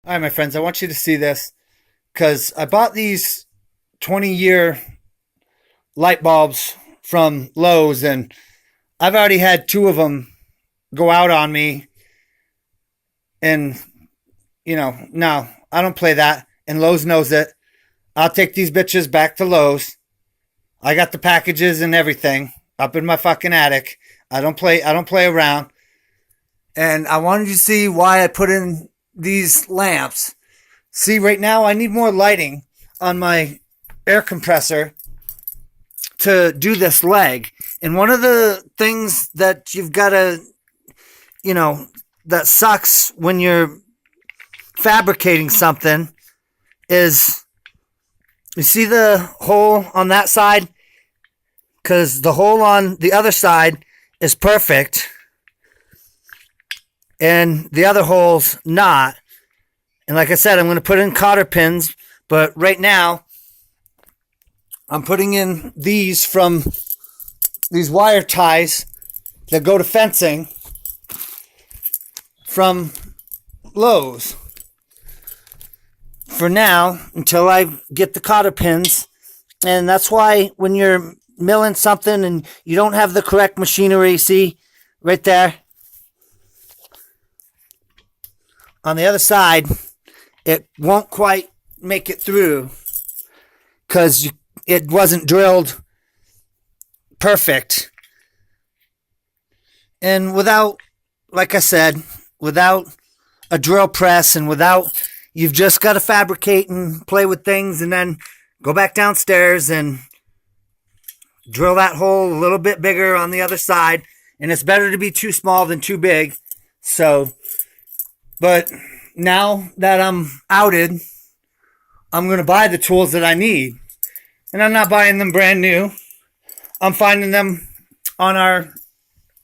All right, my friends, I want you to see this because I bought these 20-year light bulbs from Lowe's, and I've already had two of them go out on me. And, no, I don't play that. And Lowe's knows it. I'll take these bitches back to Lowe's. I got the packages and everything up in my fucking attic. I don't play around. And I wanted you to see why I put in these lamps. See, right now I need more lighting on my air compressor to do this leg. And one of the things that you've got to, that sucks when you're fabricating something is, you see the hole on that side? Because the hole on the other side is perfect. And the other hole's not. And like I said, I'm going to put in cotter pins. But right now, I'm putting in these from these wire ties that go to fencing from Lowe's. For now, until I get the cotter pins. And that's why when you're milling something and you don't have the correct machinery, see, right there, on the other side, it won't quite make it through because it wasn't drilled perfect. And without, like I said, without a drill press and without, you've just got to fabricate and play with things and then go back downstairs and drill that hole a little bit bigger on the other side. And it's better to be too small than too big. So, but now that I'm outed, I'm going to buy the tools that I need. And I'm not buying them brand new. I'm finding them on our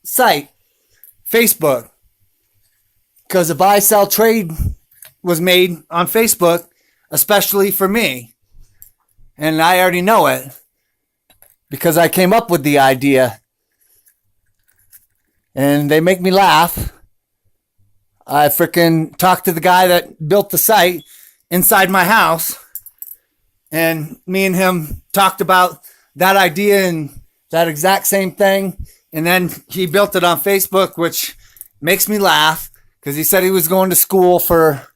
site, Facebook. Because a buy, sell, trade was made on Facebook, especially for me. And I already know it. Because I came up with the idea. And they make me laugh. I freaking talked to the guy that built the site inside my house. And me and him talked about that idea and that exact same thing. And then he built it on Facebook, which makes me laugh. Because he said he was going to school for,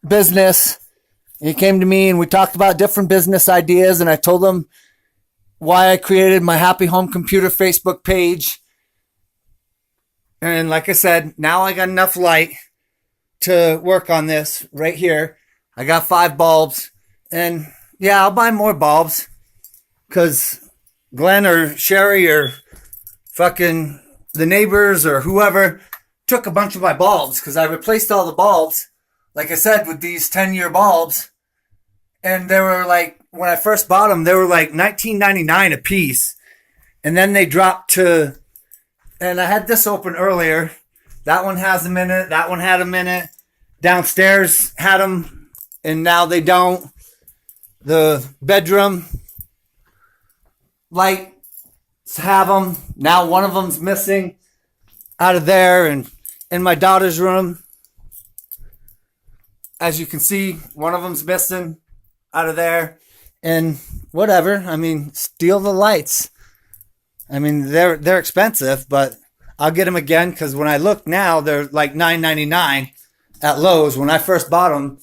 business. And he came to me and we talked about different business ideas. And I told him why I created my Happy Home Computer Facebook page. And like I said, now I got enough light to work on this right here. I got 5 bulbs. And yeah, I'll buy more bulbs. Because Glenn or Sherry or fucking the neighbors or whoever took a bunch of my bulbs. Because I replaced all the bulbs, like I said, with these 10-year bulbs. And they were like, when I first bought them, they were like $19.99 a piece. And then they dropped to... And I had this open earlier. That one has them in it. That one had them in it. Downstairs had them. And now they don't. The bedroom lights have them. Now one of them's missing out of there. And in my daughter's room, as you can see, one of them's missing out of there. And whatever. I mean, steal the lights. I mean, they're expensive, but I'll get them again because when I look now, they're like $9.99 at Lowe's. When I first bought them,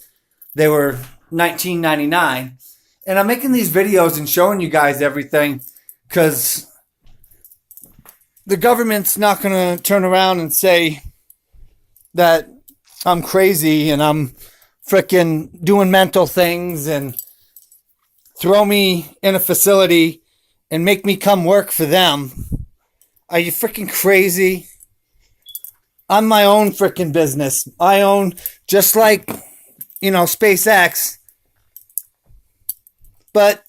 they were $19.99. And I'm making these videos and showing you guys everything because the government's not going to turn around and say that I'm crazy and I'm freaking doing mental things and throw me in a facility and make me come work for them. Are you freaking crazy? I'm my own freaking business. I own, just like, SpaceX. But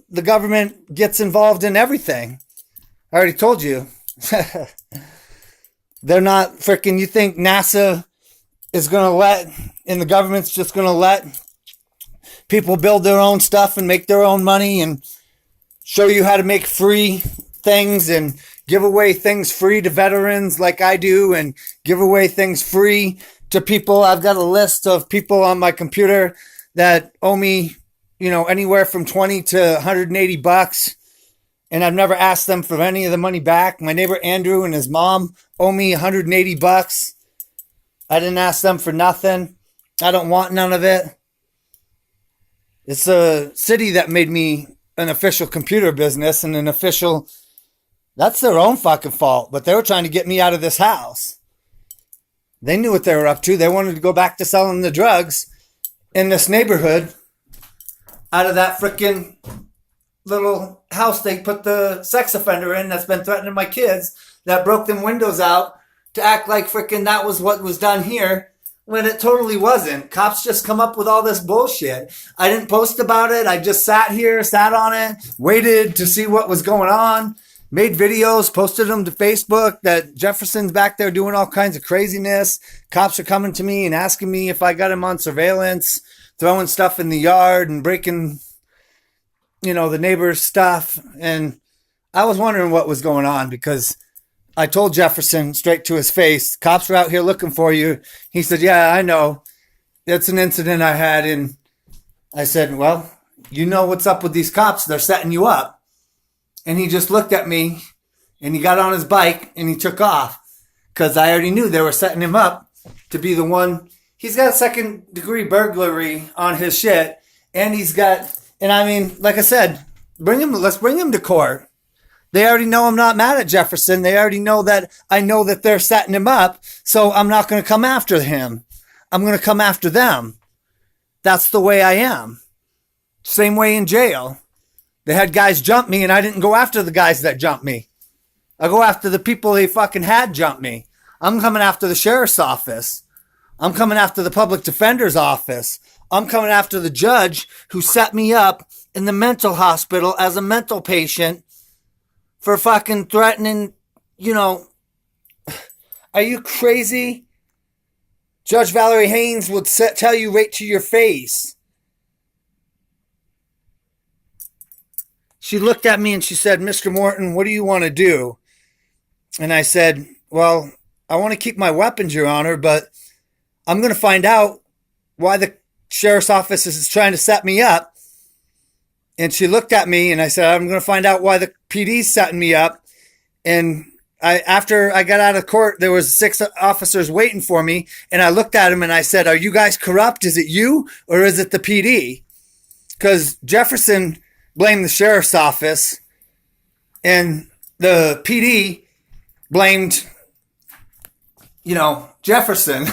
the government gets involved in everything. I already told you. They're not freaking, you think NASA is going to and the government's just going to let people build their own stuff and make their own money and show you how to make free things and give away things free to veterans like I do and give away things free to people. I've got a list of people on my computer that owe me, anywhere from 20 to 180 bucks. And I've never asked them for any of the money back. My neighbor Andrew and his mom owe me 180 bucks. I didn't ask them for nothing. I don't want none of it. It's a city that made me an official computer business and that's their own fucking fault. But they were trying to get me out of this house. They knew what they were up to. They wanted to go back to selling the drugs in this neighborhood out of that freaking little house they put the sex offender in that's been threatening my kids, that broke them windows out to act like freaking that was what was done here when it totally wasn't. Cops just come up with all this bullshit. I didn't post about it. I just sat on it, waited to see what was going on, made videos, posted them to Facebook that Jefferson's back there doing all kinds of craziness. Cops are coming to me and asking me if I got him on surveillance, throwing stuff in the yard and breaking the neighbor's stuff. And I was wondering what was going on because I told Jefferson straight to his face, cops are out here looking for you. He said, yeah, I know. That's an incident I had. And I said, well, you know what's up with these cops. They're setting you up. And he just looked at me and he got on his bike and he took off because I already knew they were setting him up to be the one. He's got a 2nd-degree burglary on his shit. And like I said, let's bring him to court. They already know I'm not mad at Jefferson. They already know that I know that they're setting him up. So I'm not going to come after him. I'm going to come after them. That's the way I am. Same way in jail. They had guys jump me and I didn't go after the guys that jumped me. I go after the people they fucking had jump me. I'm coming after the sheriff's office. I'm coming after the public defender's office. I'm coming after the judge who set me up in the mental hospital as a mental patient for fucking threatening, Are you crazy? Judge Valerie Haynes would tell you right to your face. She looked at me and she said, Mr. Morton, what do you want to do? And I said, well, I want to keep my weapons, Your Honor, but I'm going to find out why the sheriff's office is trying to set me up. And she looked at me and I said, I'm going to find out why the PD's setting me up. And after I got out of court, there was 6 officers waiting for me. And I looked at them and I said, are you guys corrupt? Is it you or is it the PD? Because Jefferson blamed the sheriff's office and the PD blamed, Jefferson.